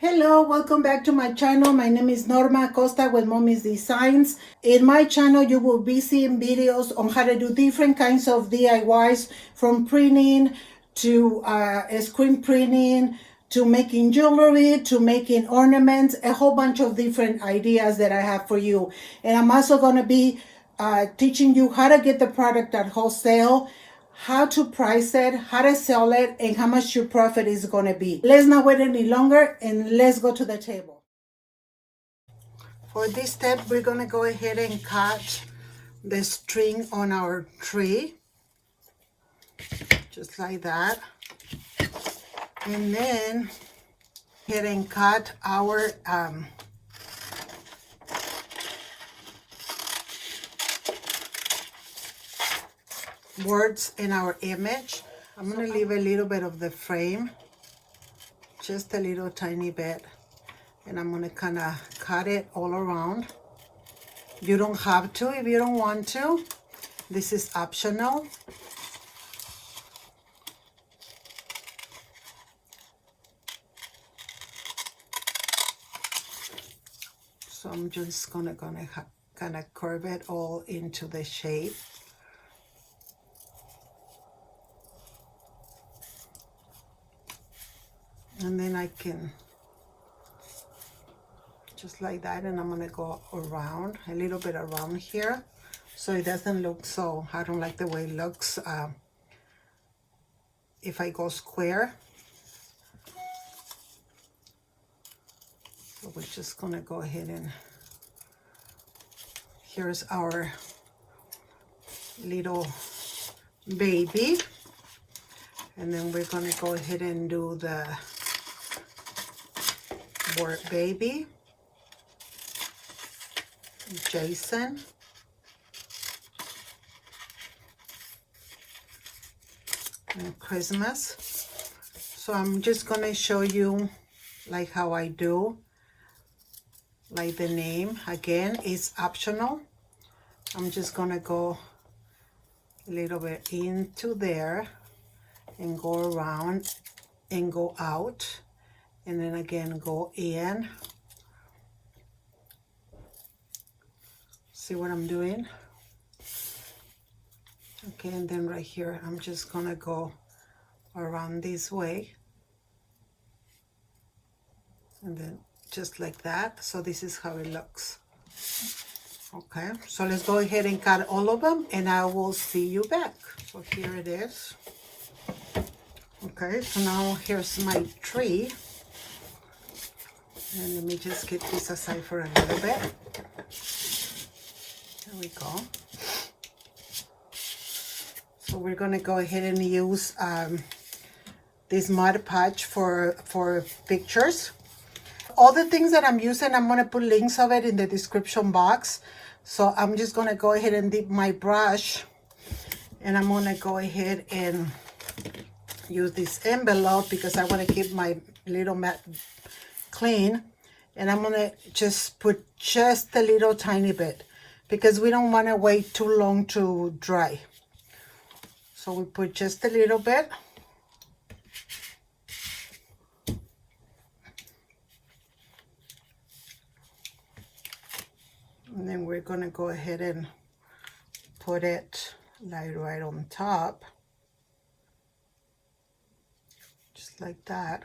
Hello, welcome back to my channel. My name is Norma Costa with Mommy's Designs. In my channel, you will be seeing videos on how to do different kinds of DIYs, from printing to screen printing, to making jewelry, to making ornaments, a whole bunch of different ideas that I have for you. And I'm also going to be teaching you how to get the product at wholesale, how to price it, how to sell it, and how much your profit is going to be. Let's not wait any longer and let's go to the table. For this step, we're going to go ahead and cut the string on our tree, just like that. And then head and cut our words in our image. I'm going to leave a little bit of the frame, just a little tiny bit, and I'm going to kind of cut it all around. You don't have to if you don't want to. This is optional. So I'm just gonna kind of curve it all into the shape. And then I can, just like that, and I'm gonna go around, a little bit around here, so it doesn't look so, I don't like the way it looks if I go square. So we're just gonna go ahead and, here's our little baby. And then we're gonna go ahead and do the word baby, Jason, and Christmas. So I'm just gonna show you like how I do, like the name. Again, it's optional. I'm just gonna go a little bit into there and go around and go out, and then again go in. See what I'm doing? Okay, and then right here I'm just gonna go around this way, and then just like that. So this is how it looks. Okay, so let's go ahead and cut all of them, and I will see you back. So here it is. Okay, so now here's my tree. And let me just get this aside for a little bit. There we go. So we're gonna go ahead and use this Mod Podge for pictures. All the things that I'm using, I'm gonna put links of it in the description box. So I'm just gonna go ahead and dip my brush, and I'm gonna go ahead and use this envelope because I want to keep my little mat clean. And I'm gonna just put just a little tiny bit because we don't want to wait too long to dry. So we put just a little bit. And then we're gonna go ahead and put it like right on top. Just like that.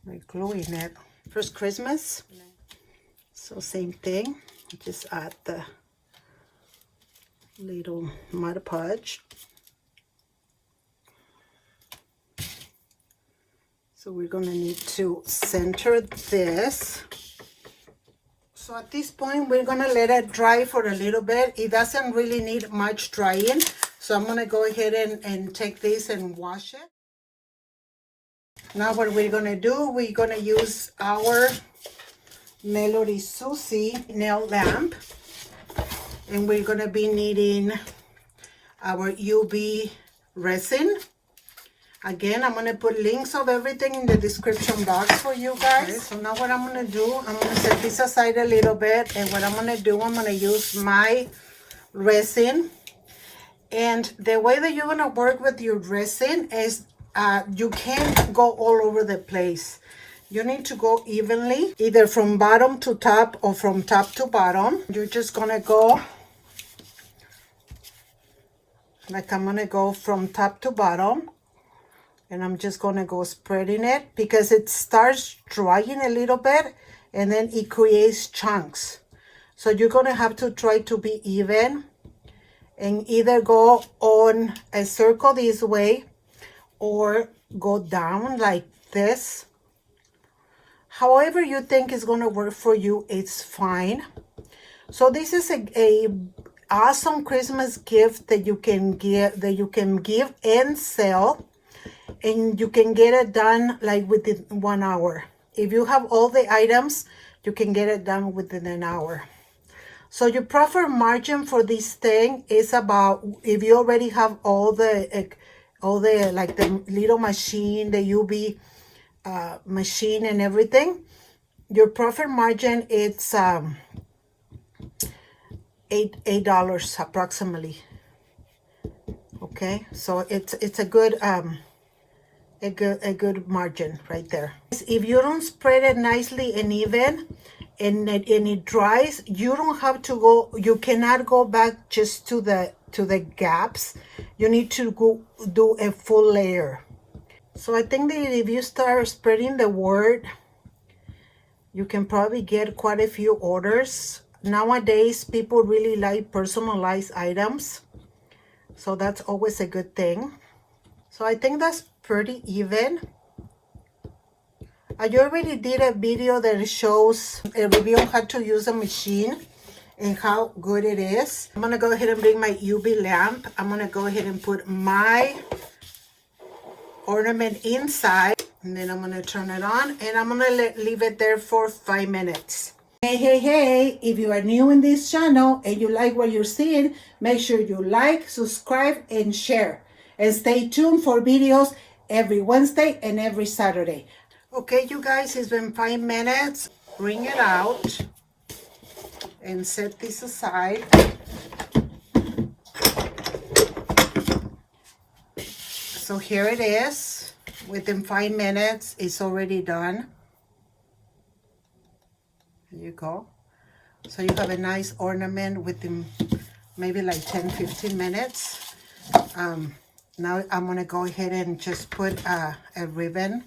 We're gluing it. First Christmas. So same thing. Just add the little Mod Podge. So we're gonna need to center this. So at this point, we're gonna let it dry for a little bit. It doesn't really need much drying. So I'm gonna go ahead and take this and wash it. Now what we're gonna do, we're gonna use our Melody Susie nail lamp. And we're gonna be needing our UV resin. Again, I'm gonna put links of everything in the description box for you guys. Okay, so now what I'm gonna do, I'm gonna set this aside a little bit, and what I'm gonna do, I'm gonna use my resin. And the way that you're gonna work with your resin is you can't go all over the place. You need to go evenly, either from bottom to top or from top to bottom. You're just gonna go, like I'm gonna go from top to bottom. And I'm just gonna go spreading it because it starts drying a little bit and then it creates chunks. So you're gonna have to try to be even and either go on a circle this way or go down like this. However you think is gonna work for you, it's fine. So this is a awesome Christmas gift that you can give and sell, and you can get it done like within 1 hour. If you have all the items, you can get it done within an hour. So your profit margin for this thing is about, if you already have all the like the little machine, the UV machine and everything, your profit margin it's $8 approximately. Okay, so it's a good margin right there. If you don't spread it nicely and even and it dries, you don't have to go, you cannot go back just to the gaps. You need to go do a full layer. So I think that if you start spreading the word, you can probably get quite a few orders. Nowadays people really like personalized items, so that's always a good thing. So I think that's pretty even. I already did a video that shows a review on how to use a machine and how good it is. I'm gonna go ahead and bring my UV lamp. I'm gonna go ahead and put my ornament inside, and then I'm gonna turn it on and I'm gonna leave it there for 5 minutes. Hey, if you are new in this channel and you like what you're seeing, make sure you like, subscribe, and share. And stay tuned for videos every Wednesday and every Saturday. Okay, you guys, it's been 5 minutes. Bring it out and set this aside. So here it is. Within 5 minutes, it's already done. There you go. So you have a nice ornament within maybe like 10-15 minutes. Now I'm gonna go ahead and just put a ribbon.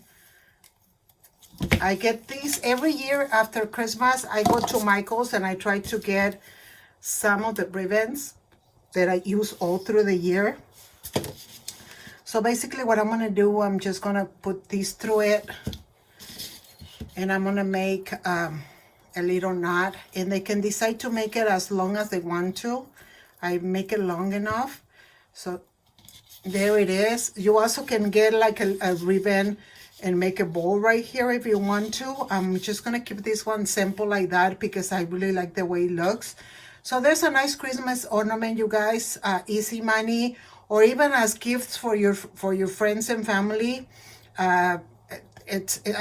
I get these every year after Christmas. I go to Michael's and I try to get some of the ribbons that I use all through the year. So basically what I'm gonna do, I'm just gonna put these through it and I'm gonna make a little knot, and they can decide to make it as long as they want to. I make it long enough. So there it is. You also can get like a ribbon and make a bow right here if you want to. I'm just gonna keep this one simple like that because I really like the way it looks. So there's a nice Christmas ornament, you guys. Easy money, or even as gifts for your friends and family. I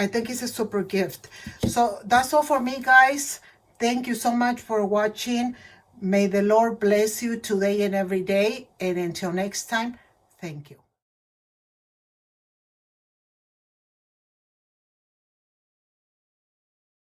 think it's a super gift. So that's all for me, guys. Thank you so much for watching. May the Lord bless you today and every day. And until next time, thank you.